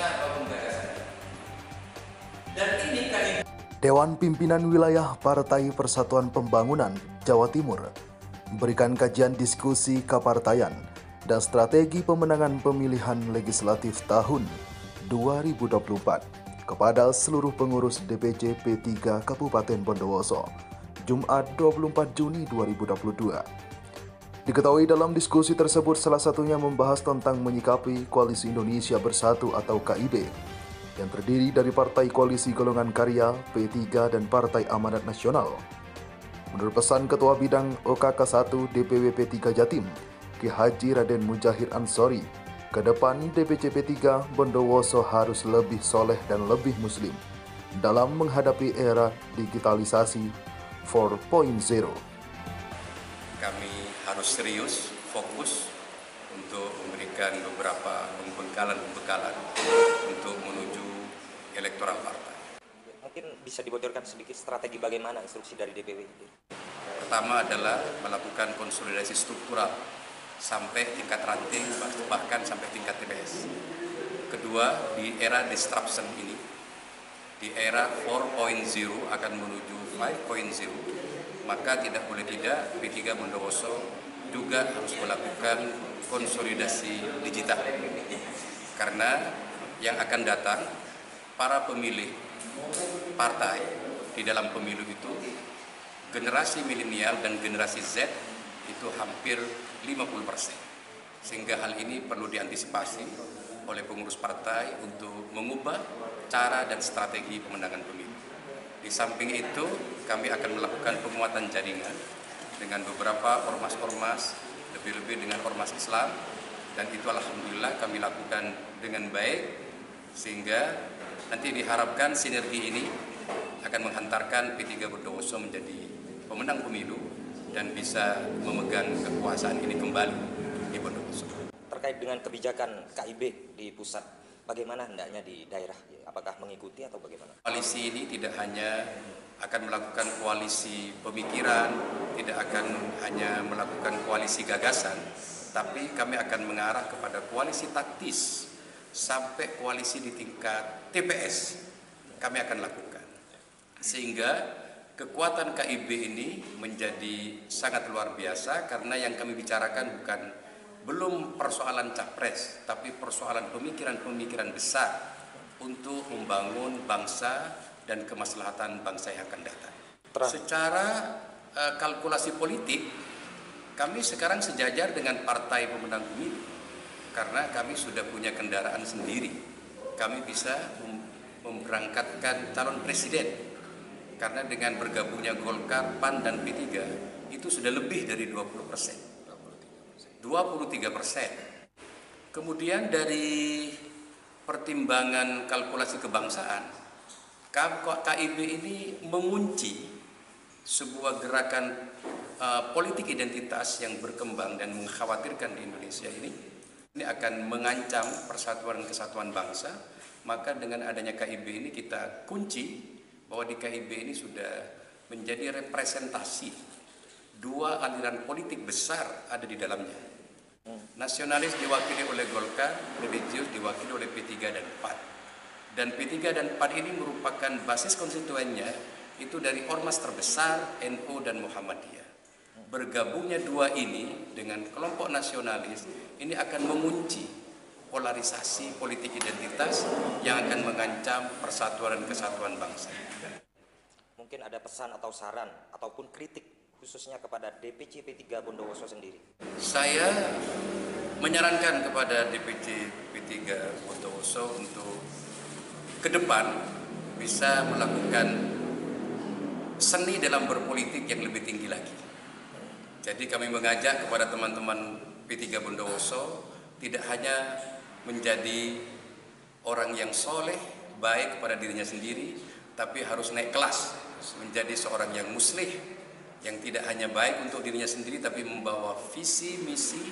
apapun gagasannya. Dan ini KIB. Dewan Pimpinan Wilayah Partai Persatuan Pembangunan Jawa Timur memberikan kajian diskusi kepartaian dan strategi pemenangan pemilihan legislatif tahun 2024 kepada seluruh pengurus DPC P3 Kabupaten Bondowoso, Jumat 24 Juni 2022. Diketahui dalam diskusi tersebut salah satunya membahas tentang menyikapi Koalisi Indonesia Bersatu atau KIB yang terdiri dari Partai Koalisi Golongan Karya, P3 dan Partai Amanat Nasional. Menurut pesan Ketua Bidang OKK 1 DPW P3 Jatim, Ki Haji Raden Mujahid Ansori, ke depan DPC P3 Bondowoso harus lebih soleh dan lebih muslim dalam menghadapi era digitalisasi 4.0. Kami harus serius, fokus untuk memberikan beberapa pembekalan untuk menuju elektoral partai. Mungkin bisa dibocorkan sedikit strategi bagaimana instruksi dari DPW? Pertama adalah melakukan konsolidasi struktural sampai tingkat ranting, bahkan sampai tingkat TPS. Kedua, di era disruption ini, di era 4.0 akan menuju 5.0, maka tidak boleh tidak P3 Bondowoso juga harus melakukan konsolidasi digital. Karena yang akan datang, para pemilih partai di dalam pemilu itu, generasi milenial dan generasi Z itu hampir 50%. Sehingga hal ini perlu diantisipasi oleh pengurus partai untuk mengubah cara dan strategi pemenangan pemilu. Di samping itu, kami akan melakukan penguatan jaringan dengan beberapa ormas-ormas, lebih-lebih dengan ormas Islam, dan itu alhamdulillah kami lakukan dengan baik, sehingga nanti diharapkan sinergi ini akan menghantarkan P3 Bondowoso menjadi pemenang pemilu dan bisa memegang kekuasaan ini kembali di Bondowoso. Terkait dengan kebijakan KIB di pusat, bagaimana hendaknya di daerah? Apakah mengikuti atau bagaimana? Koalisi ini tidak hanya akan melakukan koalisi pemikiran, tidak akan hanya melakukan koalisi gagasan, tapi kami akan mengarah kepada koalisi taktis sampai koalisi di tingkat TPS kami akan lakukan. Sehingga kekuatan KIB ini menjadi sangat luar biasa karena yang kami bicarakan belum persoalan capres, tapi persoalan pemikiran-pemikiran besar untuk membangun bangsa dan kemaslahatan bangsa yang akan datang. Secara kalkulasi politik, kami sekarang sejajar dengan partai pemenang pemilu karena kami sudah punya kendaraan sendiri. Kami bisa memberangkatkan calon presiden karena dengan bergabungnya Golkar, PAN dan P3 itu sudah lebih dari 20%. 23%. Kemudian dari pertimbangan kalkulasi kebangsaan, KIB ini mengunci sebuah gerakan politik identitas yang berkembang dan mengkhawatirkan di Indonesia ini akan mengancam persatuan dan kesatuan bangsa. Maka dengan adanya KIB ini kita kunci bahwa di KIB ini sudah menjadi representasi dua aliran politik besar ada di dalamnya. Nasionalis diwakili oleh Golkar, religius diwakili oleh P3 dan PAN. Dan P3 dan PAN ini merupakan basis konstituennya itu dari ormas terbesar NU dan Muhammadiyah. Bergabungnya dua ini dengan kelompok nasionalis ini akan mengunci polarisasi politik identitas yang akan mengancam persatuan dan kesatuan bangsa. Mungkin ada pesan atau saran ataupun kritik khususnya kepada DPC P3 Bondowoso sendiri. Saya menyarankan kepada DPC P3 Bondowoso untuk ke depan bisa melakukan seni dalam berpolitik yang lebih tinggi lagi. Jadi kami mengajak kepada teman-teman P3 Bondowoso tidak hanya menjadi orang yang soleh, baik kepada dirinya sendiri, tapi harus naik kelas, menjadi seorang yang muslih, yang tidak hanya baik untuk dirinya sendiri, tapi membawa visi, misi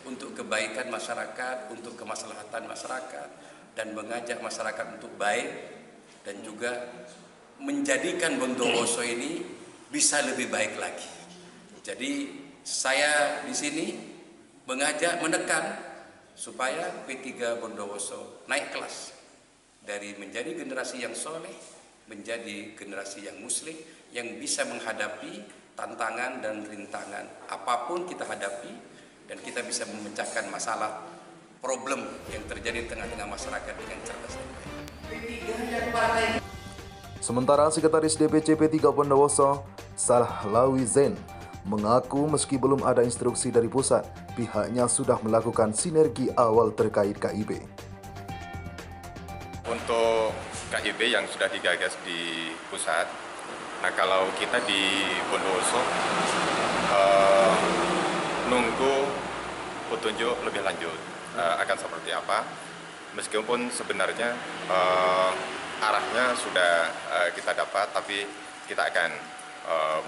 untuk kebaikan masyarakat, untuk kemaslahatan masyarakat, dan mengajak masyarakat untuk baik, dan juga menjadikan Bondowoso ini bisa lebih baik lagi. Jadi saya di sini mengajak, menekan supaya P3 Bondowoso naik kelas dari menjadi generasi yang soleh, menjadi generasi yang muslim, yang bisa menghadapi tantangan dan rintangan apapun kita hadapi, dan kita bisa memecahkan masalah problem yang terjadi di tengah-tengah masyarakat dengan cerdas dan baik. Sementara Sekretaris DPC P3 Bondowoso, Sahlawi Zain, mengaku meski belum ada instruksi dari pusat, pihaknya sudah melakukan sinergi awal terkait KIB. Untuk KIB yang sudah digagas di pusat, nah kalau kita di Bondowoso nunggu petunjuk lebih lanjut akan seperti apa, meskipun sebenarnya arahnya sudah kita dapat, tapi kita akan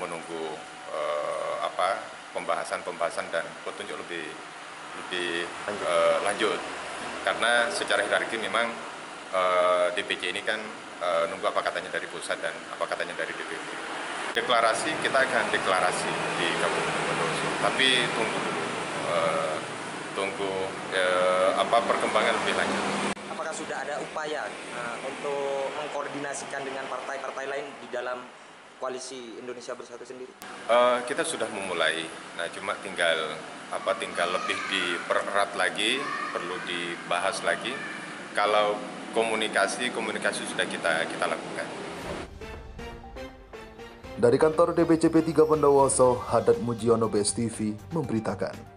menunggu pembahasan dan petunjuk lebih lanjut, karena secara hierarki memang DPC ini kan nunggu apa katanya dari pusat dan apa katanya dari DPP. Deklarasi, kita akan deklarasi di Kabupaten Bondowoso, tapi tunggu perkembangan lebih lanjut. Apakah sudah ada upaya untuk mengkoordinasikan dengan partai-partai lain di dalam koalisi Indonesia Bersatu sendiri? Kita sudah memulai, nah cuma tinggal lebih dipererat lagi, perlu dibahas lagi. Kalau komunikasi sudah kita lakukan. Dari kantor DPC P3 Bondowoso, Haddad Mujiono, BSTV memberitakan.